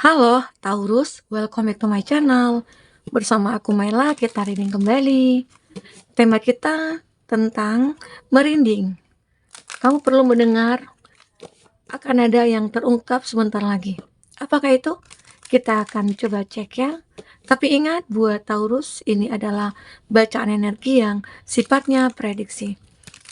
Halo Taurus, welcome back to my channel. Bersama aku Maila, kita reading kembali. Tema kita tentang merinding. Kamu perlu mendengar, akan ada yang terungkap sebentar lagi. Apakah itu? Kita akan coba cek ya. Tapi ingat buat Taurus, ini adalah bacaan energi yang sifatnya prediksi,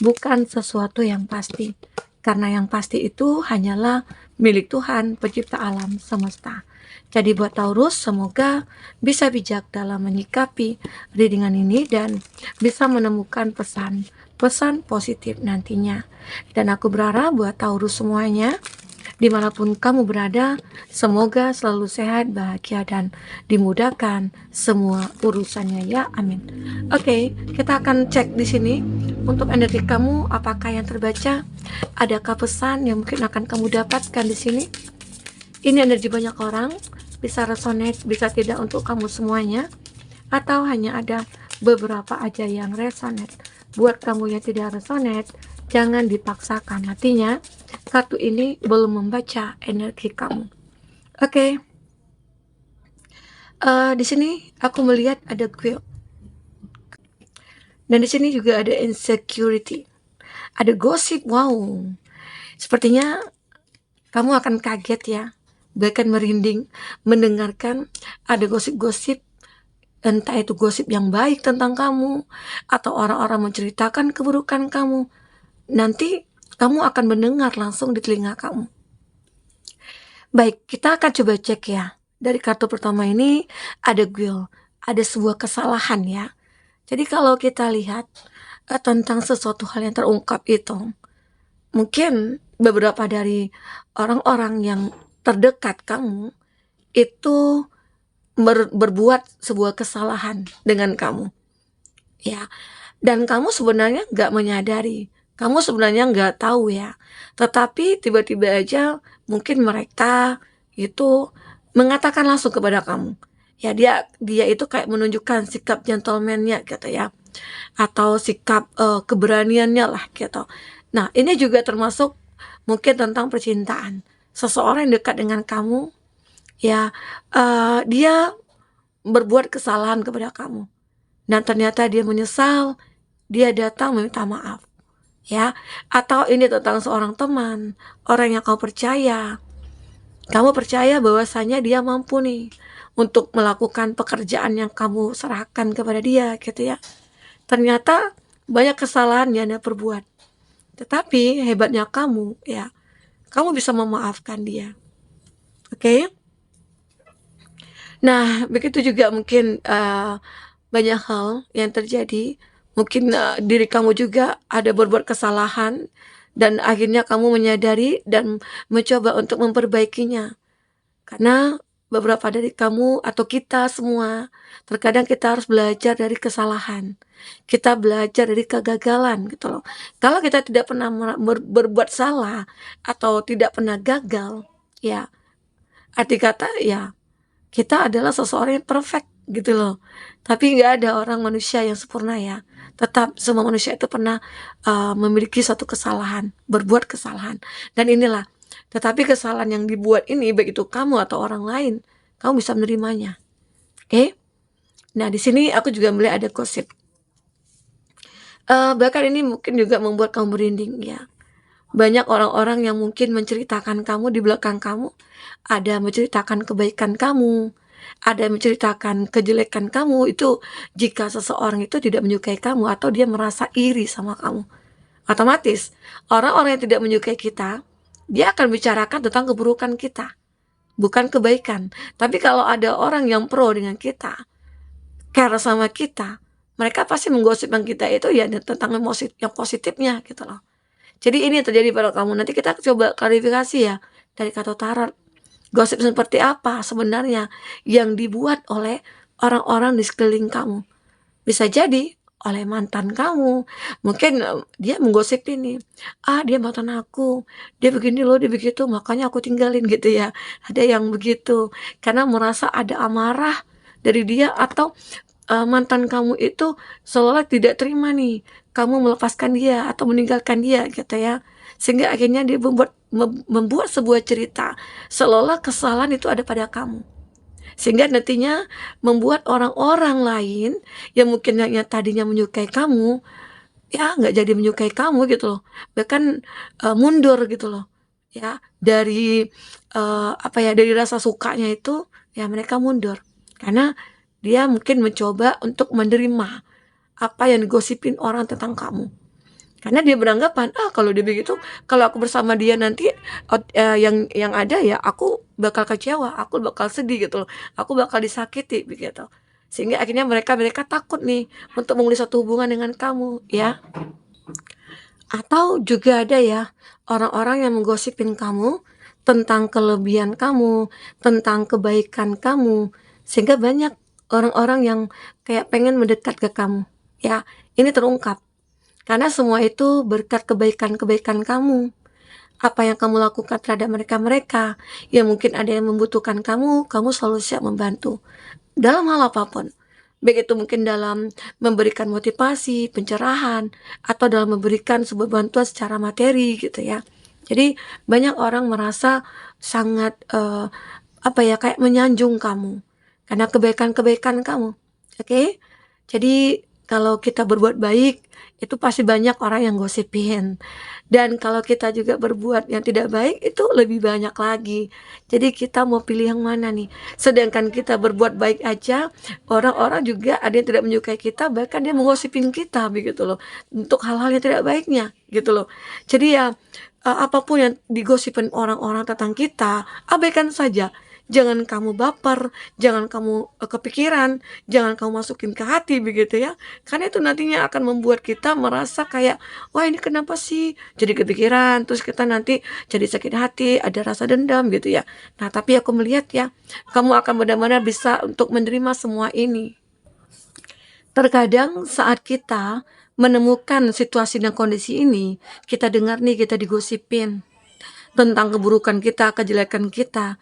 bukan sesuatu yang pasti. Karena yang pasti itu hanyalah milik Tuhan, pencipta alam semesta. Jadi buat Taurus, semoga bisa bijak dalam menyikapi readingan ini dan bisa menemukan pesan positif nantinya. Dan aku berharap buat Taurus semuanya, dimanapun kamu berada, semoga selalu sehat, bahagia, dan dimudahkan semua urusannya ya, amin. Oke, kita akan cek di sini untuk energi kamu, apakah yang terbaca, adakah pesan yang mungkin akan kamu dapatkan di sini. Ini energi banyak orang, bisa resonate, bisa tidak untuk kamu semuanya, atau hanya ada beberapa aja yang resonate. Buat kamu yang tidak resonate, jangan dipaksakan. Artinya, kartu ini belum membaca energi kamu. Oke. Di sini aku melihat ada guilt. Dan di sini juga ada insecurity. Ada gosip, wow. Sepertinya kamu akan kaget ya, bahkan merinding mendengarkan ada gosip-gosip, entah itu gosip yang baik tentang kamu atau orang-orang menceritakan keburukan kamu. Nanti kamu akan mendengar langsung di telinga kamu. Baik, kita akan coba cek ya. Dari kartu pertama ini ada guilt, ada sebuah kesalahan ya. Jadi kalau kita lihat tentang sesuatu hal yang terungkap itu, mungkin beberapa dari orang-orang yang terdekat kamu itu berbuat sebuah kesalahan dengan kamu ya, dan kamu sebenarnya nggak menyadari, kamu sebenarnya nggak tahu ya, tetapi tiba-tiba aja mungkin mereka itu mengatakan langsung kepada kamu ya, dia itu kayak menunjukkan sikap gentleman-nya gitu ya, atau sikap keberaniannya lah gitu. Nah, ini juga termasuk mungkin tentang percintaan. Seseorang yang dekat dengan kamu, ya, dia berbuat kesalahan kepada kamu. Dan ternyata dia menyesal, dia datang meminta maaf. Ya, atau ini tentang seorang teman, orang yang kau percaya. Kamu percaya bahwasanya dia mampu nih untuk melakukan pekerjaan yang kamu serahkan kepada dia, gitu ya. Ternyata banyak kesalahan yang dia perbuat. Tetapi hebatnya kamu, ya, kamu bisa memaafkan dia. Oke? Nah, begitu juga mungkin banyak hal yang terjadi. Mungkin diri kamu juga ada berbuat kesalahan dan akhirnya kamu menyadari dan mencoba untuk memperbaikinya. Karena beberapa dari kamu atau kita semua, terkadang kita harus belajar dari kesalahan. Kita belajar dari kegagalan gitu loh. Kalau kita tidak pernah berbuat salah atau tidak pernah gagal, ya arti kata ya kita adalah seseorang yang perfect gitu loh. Tapi nggak ada orang manusia yang sempurna ya. Tetap semua manusia itu pernah memiliki suatu kesalahan, berbuat kesalahan. Dan inilah, tetapi kesalahan yang dibuat ini, baik itu kamu atau orang lain, kamu bisa menerimanya. Oke? Nah, di sini aku juga melihat ada gosip. Bahkan ini mungkin juga membuat kamu merinding ya. Banyak orang-orang yang mungkin menceritakan kamu di belakang kamu, ada menceritakan kebaikan kamu, ada menceritakan kejelekan kamu. Itu jika seseorang itu tidak menyukai kamu atau dia merasa iri sama kamu, otomatis orang-orang yang tidak menyukai kita, dia akan bicarakan tentang keburukan kita, bukan kebaikan. Tapi kalau ada orang yang pro dengan kita, care sama kita, mereka pasti menggosipkan kita itu ya tentang emosi yang positifnya gitu loh. Jadi ini yang terjadi pada kamu. Nanti kita coba klarifikasi ya dari kata tarot. Gosip seperti apa sebenarnya yang dibuat oleh orang-orang di sekeliling kamu. Bisa jadi oleh mantan kamu. Mungkin dia menggosip ini. Dia mantan aku. Dia begini loh, dia begitu. Makanya aku tinggalin gitu ya. Ada yang begitu. Karena merasa ada amarah dari dia, atau mantan kamu itu seolah tidak terima nih kamu melepaskan dia atau meninggalkan dia gitu ya. sehingga akhirnya dia membuat sebuah cerita seolah kesalahan itu ada pada kamu, sehingga nantinya membuat orang-orang lain yang mungkin yang tadinya menyukai kamu, ya nggak jadi menyukai kamu gitu loh, bahkan mundur gitu loh, ya dari dari rasa sukanya itu, ya mereka mundur karena dia mungkin mencoba untuk menerima apa yang digosipin orang tentang kamu. Karena dia beranggapan, kalau dia begitu, kalau aku bersama dia nanti yang ada ya aku bakal kecewa, aku bakal sedih gitu loh, aku bakal disakiti begitu. Sehingga akhirnya mereka takut nih untuk memulai suatu hubungan dengan kamu, ya. Atau juga ada ya orang-orang yang menggosipin kamu tentang kelebihan kamu, tentang kebaikan kamu, sehingga banyak orang-orang yang kayak pengen mendekat ke kamu, ya. Ini terungkap karena semua itu berkat kebaikan-kebaikan kamu. Apa yang kamu lakukan terhadap mereka-mereka yang mungkin ada yang membutuhkan kamu selalu siap membantu dalam hal apapun. Baik itu mungkin dalam memberikan motivasi, pencerahan, atau dalam memberikan sebuah bantuan secara materi gitu ya. Jadi banyak orang merasa sangat kayak menyanjung kamu karena kebaikan-kebaikan kamu. Oke? Jadi kalau kita berbuat baik itu pasti banyak orang yang gosipin. Dan kalau kita juga berbuat yang tidak baik itu lebih banyak lagi. Jadi kita mau pilih yang mana nih? Sedangkan kita berbuat baik aja, orang-orang juga ada yang tidak menyukai kita, bahkan dia menggosipin kita begitu loh. Untuk hal-hal yang tidak baiknya gitu loh. Jadi ya apapun yang digosipin orang-orang tentang kita, abaikan saja. Jangan kamu baper, jangan kamu kepikiran, jangan kamu masukin ke hati begitu ya. Karena itu nantinya akan membuat kita merasa kayak, wah ini kenapa sih? Jadi kepikiran, terus kita nanti jadi sakit hati, ada rasa dendam gitu ya. Nah, tapi aku melihat ya, kamu akan benar-benar bisa untuk menerima semua ini. Terkadang saat kita menemukan situasi dan kondisi ini, kita dengar nih kita digosipin tentang keburukan kita, kejelekan kita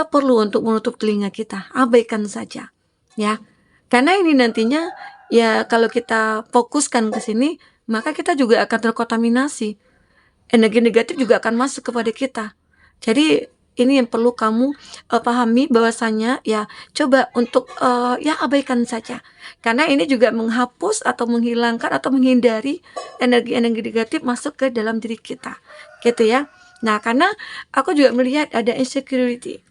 perlu untuk menutup telinga kita, abaikan saja, ya. Karena ini nantinya, ya kalau kita fokuskan ke sini, maka kita juga akan terkontaminasi. Energi negatif juga akan masuk kepada kita. Jadi ini yang perlu kamu pahami bahwasanya ya coba untuk ya abaikan saja. Karena ini juga menghapus atau menghilangkan atau menghindari energi-energi negatif masuk ke dalam diri kita. Gitu ya. Nah, karena aku juga melihat ada insecurity.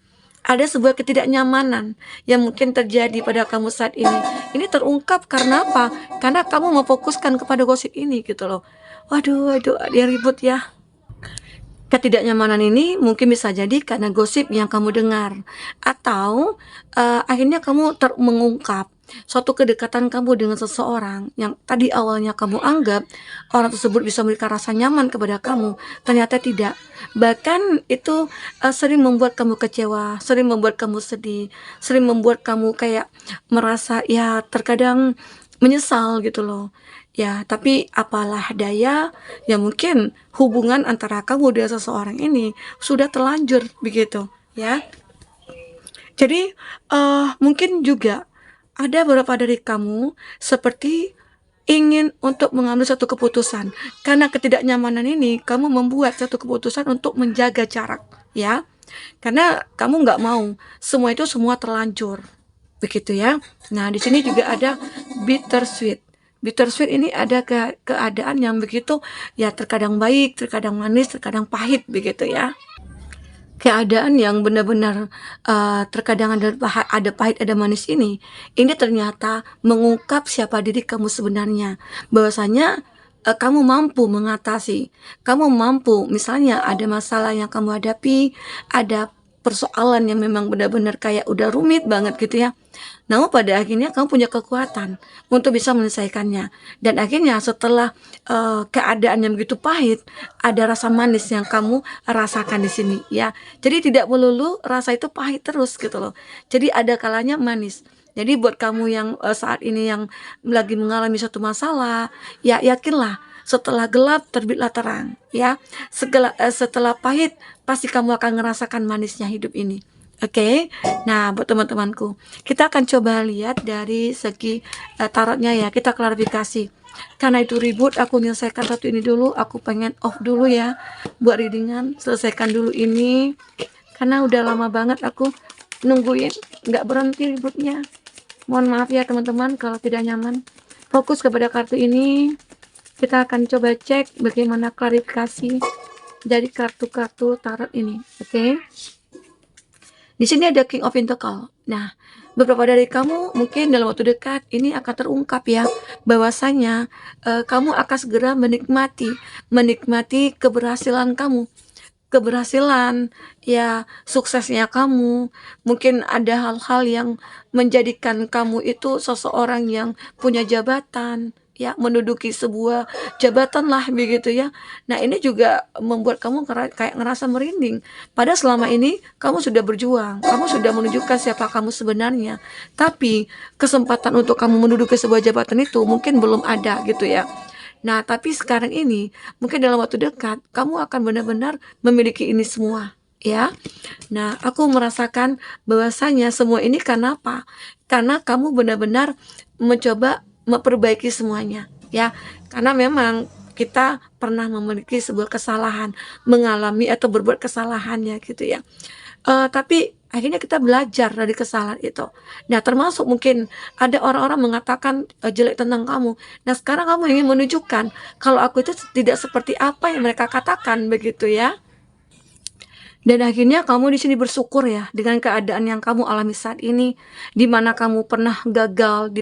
Ada sebuah ketidaknyamanan yang mungkin terjadi pada kamu saat ini. Ini terungkap karena apa? Karena kamu memfokuskan kepada gosip ini gitu loh. Waduh, dia ribut ya. Ketidaknyamanan ini mungkin bisa jadi karena gosip yang kamu dengar, atau akhirnya kamu mengungkap suatu kedekatan kamu dengan seseorang yang tadi awalnya kamu anggap orang tersebut bisa memberikan rasa nyaman kepada kamu, ternyata tidak. Bahkan itu sering membuat kamu kecewa, sering membuat kamu sedih, sering membuat kamu kayak merasa ya terkadang menyesal gitu loh. Ya, tapi apalah daya, ya mungkin hubungan antara kamu dengan seseorang ini sudah terlanjur begitu, ya. Jadi mungkin juga ada beberapa dari kamu seperti ingin untuk mengambil satu keputusan. Karena ketidaknyamanan ini, kamu membuat satu keputusan untuk menjaga jarak, ya. Karena kamu nggak mau semua terlanjur, begitu ya. Nah, di sini juga ada bittersweet. Bittersweet ini ada keadaan yang begitu ya, terkadang baik, terkadang manis, terkadang pahit begitu ya. Keadaan yang benar-benar terkadang ada pahit, ada manis ini ternyata mengungkap siapa diri kamu sebenarnya. Bahwasanya kamu mampu mengatasi, kamu mampu misalnya ada masalah yang kamu hadapi, ada persoalan yang memang benar-benar kayak udah rumit banget gitu ya. Namun pada akhirnya kamu punya kekuatan untuk bisa menyelesaikannya. Dan akhirnya setelah keadaan yang begitu pahit, ada rasa manis yang kamu rasakan di sini ya. Jadi tidak melulu rasa itu pahit terus gitu loh. Jadi ada kalanya manis. Jadi buat kamu yang saat ini yang lagi mengalami suatu masalah, ya yakinlah setelah gelap terbitlah terang ya. Setelah pahit pasti kamu akan merasakan manisnya hidup ini. Oke. Nah, buat teman-temanku, kita akan coba lihat dari segi tarotnya ya. Kita klarifikasi. Karena itu ribut, aku menyelesaikan satu ini dulu, aku pengen off dulu ya buat readingan, selesaikan dulu ini karena udah lama banget aku nungguin, nggak berhenti ributnya. Mohon maaf ya teman-teman kalau tidak nyaman. Fokus kepada kartu ini. Kita akan coba cek bagaimana klarifikasi dari kartu-kartu tarot ini. Oke. Di sini ada King of Pentacle. Nah, beberapa dari kamu mungkin dalam waktu dekat ini akan terungkap ya, bahwasanya kamu akan segera menikmati keberhasilan kamu. Keberhasilan, ya suksesnya kamu. Mungkin ada hal-hal yang menjadikan kamu itu seseorang yang punya jabatan, ya menduduki sebuah jabatan lah begitu ya. Nah ini juga membuat kamu kayak ngerasa merinding. Padahal selama ini kamu sudah berjuang, kamu sudah menunjukkan siapa kamu sebenarnya. Tapi kesempatan untuk kamu menduduki sebuah jabatan itu mungkin belum ada gitu ya. Nah, tapi sekarang ini mungkin dalam waktu dekat kamu akan benar-benar memiliki ini semua, ya. Nah, aku merasakan bahwasanya semua ini karena apa? Karena kamu benar-benar mencoba memperbaiki semuanya, ya. Karena memang kita pernah memiliki sebuah kesalahan, mengalami atau berbuat kesalahannya gitu ya. Tapi akhirnya kita belajar dari kesalahan itu. Nah, termasuk mungkin ada orang-orang mengatakan, jelek tentang kamu. Nah, sekarang kamu ingin menunjukkan kalau aku itu tidak seperti apa yang mereka katakan, begitu ya. Dan akhirnya kamu di sini bersyukur ya dengan keadaan yang kamu alami saat ini, di mana kamu pernah gagal, di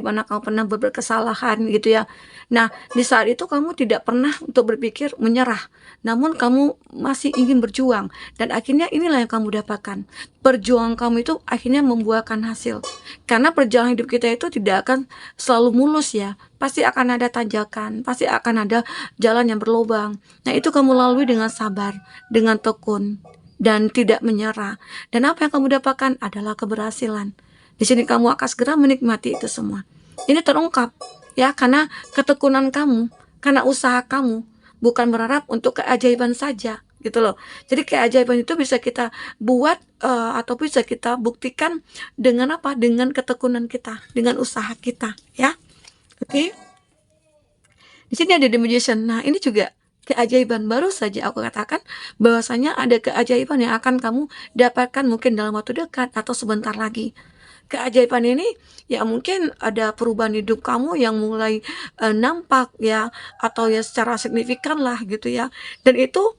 mana kamu pernah berbuat kesalahan gitu ya. Nah, di saat itu kamu tidak pernah untuk berpikir menyerah, namun kamu masih ingin berjuang dan akhirnya inilah yang kamu dapatkan. Perjuangan kamu itu akhirnya membuahkan hasil. Karena perjalanan hidup kita itu tidak akan selalu mulus ya. Pasti akan ada tanjakan, pasti akan ada jalan yang berlubang. Nah, itu kamu lalui dengan sabar, dengan tekun, dan tidak menyerah. Dan apa yang kamu dapatkan adalah keberhasilan. Di sini kamu akan segera menikmati itu semua. Ini terungkap ya karena ketekunan kamu, karena usaha kamu, bukan berharap untuk keajaiban saja gitu loh. Jadi keajaiban itu bisa kita buat atau bisa kita buktikan dengan apa? Dengan ketekunan kita, dengan usaha kita ya. Oke. Di sini ada The Magician. Nah, ini juga keajaiban. Baru saja aku katakan bahwasanya ada keajaiban yang akan kamu dapatkan mungkin dalam waktu dekat atau sebentar lagi. Keajaiban ini ya mungkin ada perubahan hidup kamu yang mulai nampak ya atau ya secara signifikan lah gitu ya. Dan itu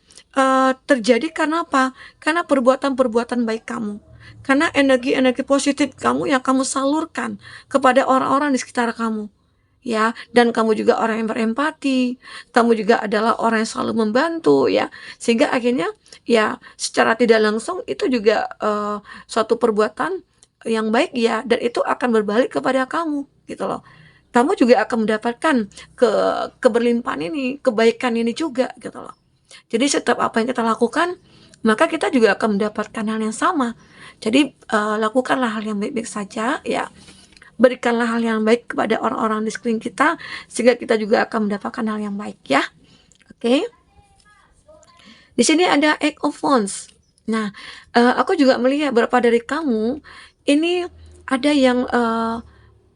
terjadi karena apa? Karena perbuatan-perbuatan baik kamu. Karena energi-energi positif kamu yang kamu salurkan kepada orang-orang di sekitar kamu. Ya, dan kamu juga orang yang berempati, kamu juga adalah orang yang selalu membantu ya, sehingga akhirnya ya secara tidak langsung itu juga suatu perbuatan yang baik ya, dan itu akan berbalik kepada kamu gitu loh. Kamu juga akan mendapatkan keberlimpahan ini, kebaikan ini juga gitu loh. Jadi setiap apa yang kita lakukan, maka kita juga akan mendapatkan hal yang sama. Jadi lakukanlah hal yang baik-baik saja ya. Berikanlah hal yang baik kepada orang-orang di sekeliling kita sehingga kita juga akan mendapatkan hal yang baik ya. Oke. Di sini ada Eight of Wands. Nah, aku juga melihat beberapa dari kamu ini ada yang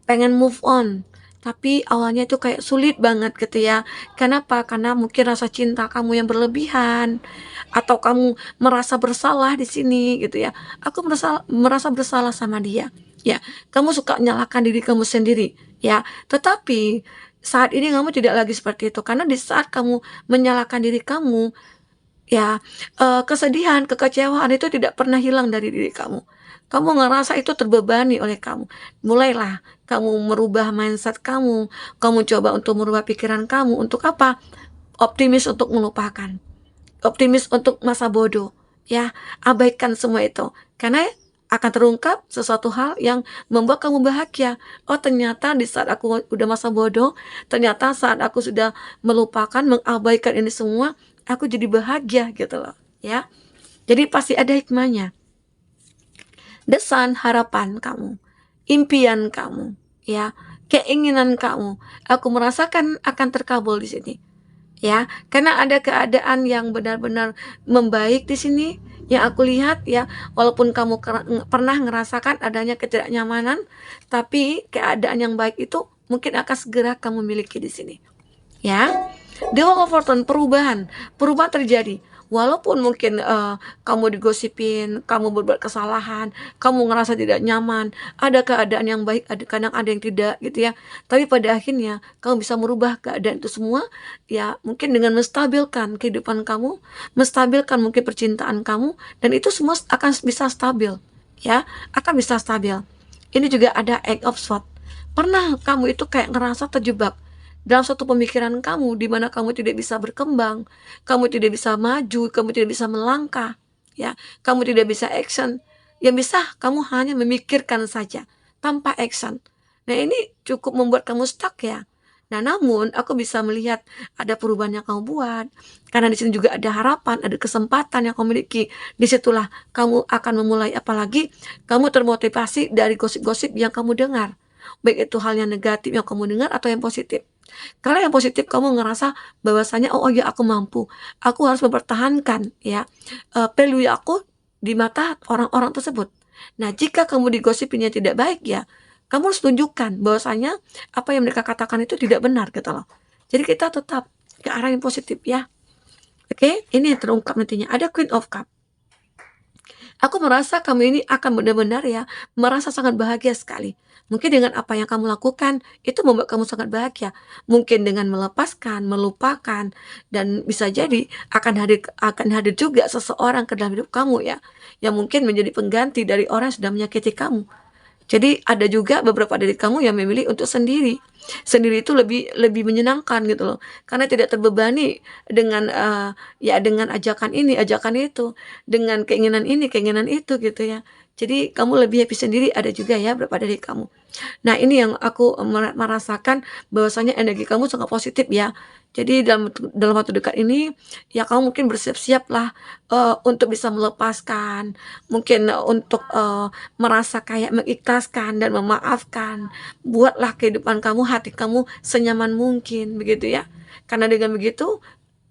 pengen move on, tapi awalnya itu kayak sulit banget gitu ya. Kenapa? Karena mungkin rasa cinta kamu yang berlebihan atau kamu merasa bersalah di sini gitu ya. Aku merasa bersalah sama dia. Ya, kamu suka menyalahkan diri kamu sendiri, ya. Tetapi saat ini kamu tidak lagi seperti itu karena di saat kamu menyalahkan diri kamu, ya, kesedihan, kekecewaan itu tidak pernah hilang dari diri kamu. Kamu ngerasa itu terbebani oleh kamu. Mulailah kamu merubah mindset kamu, kamu coba untuk merubah pikiran kamu untuk apa? Optimis untuk melupakan. Optimis untuk masa bodoh, ya. Abaikan semua itu. Karena akan terungkap sesuatu hal yang membuat kamu bahagia. Oh, ternyata di saat aku udah masa bodoh, ternyata saat aku sudah melupakan, mengabaikan ini semua, aku jadi bahagia gitu loh, ya. Jadi pasti ada hikmahnya. Desain harapan kamu, impian kamu, ya, keinginan kamu, aku merasakan akan terkabul di sini. Ya, karena ada keadaan yang benar-benar membaik di sini yang aku lihat ya, walaupun kamu pernah ngerasakan adanya ketidaknyamanan, tapi keadaan yang baik itu mungkin akan segera kamu miliki di sini. Ya, Dewa of Fortune, perubahan terjadi. Walaupun mungkin kamu digosipin, kamu berbuat kesalahan, kamu ngerasa tidak nyaman, ada keadaan yang baik, kadang ada yang tidak gitu ya. Tapi pada akhirnya kamu bisa merubah keadaan itu semua ya, mungkin dengan menstabilkan kehidupan kamu, menstabilkan mungkin percintaan kamu, dan itu semua akan bisa stabil ya, akan bisa stabil. Ini juga ada Eight of Swords. Pernah kamu itu kayak ngerasa terjebak dalam suatu pemikiran kamu di mana kamu tidak bisa berkembang, kamu tidak bisa maju, kamu tidak bisa melangkah, ya, kamu tidak bisa action. Yang bisa kamu hanya memikirkan saja tanpa action. Nah, ini cukup membuat kamu stuck ya. Nah, namun aku bisa melihat ada perubahan yang kamu buat, karena di sini juga ada harapan, ada kesempatan yang kamu miliki. Disitulah kamu akan memulai, apalagi kamu termotivasi dari gosip-gosip yang kamu dengar. Baik itu hal yang negatif yang kamu dengar atau yang positif. Kalau yang positif kamu ngerasa bahwasanya, "Oh, ya aku mampu. Aku harus mempertahankan ya, value aku di mata orang-orang tersebut." Nah, jika kamu digosipinnya tidak baik ya, kamu harus tunjukkan bahwasanya apa yang mereka katakan itu tidak benar gitu loh. Jadi kita tetap ke arah yang positif ya. Oke, ini yang terungkap nantinya. Ada Queen of Cup. Aku merasa kamu ini akan benar-benar ya, merasa sangat bahagia sekali. Mungkin dengan apa yang kamu lakukan, itu membuat kamu sangat bahagia. Mungkin dengan melepaskan, melupakan, dan bisa jadi akan hadir juga seseorang ke dalam hidup kamu ya, yang mungkin menjadi pengganti dari orang yang sudah menyakiti kamu. Jadi ada juga beberapa dari kamu yang memilih untuk sendiri. Sendiri itu lebih lebih menyenangkan gitu loh. Karena tidak terbebani dengan ya dengan ajakan ini, ajakan itu, dengan keinginan ini, keinginan itu gitu ya. Jadi kamu lebih happy sendiri, ada juga ya beberapa dari kamu. Nah, ini yang aku merasakan bahwasanya energi kamu sangat positif ya. Jadi dalam waktu dekat ini ya kamu mungkin bersiap-siaplah untuk bisa melepaskan, mungkin untuk merasa kayak mengikhlaskan dan memaafkan. Buatlah kehidupan kamu, hati kamu senyaman mungkin begitu ya. Karena dengan begitu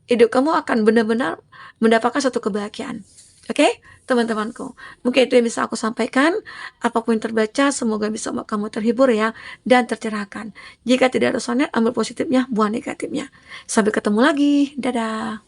hidup kamu akan benar-benar mendapatkan satu kebahagiaan. Oke, teman-temanku. Mungkin itu yang bisa aku sampaikan. Apapun yang terbaca, semoga bisa membuat kamu terhibur ya dan tercerahkan. Jika tidak resonate, ambil positifnya, buang negatifnya. Sampai ketemu lagi. Dadah.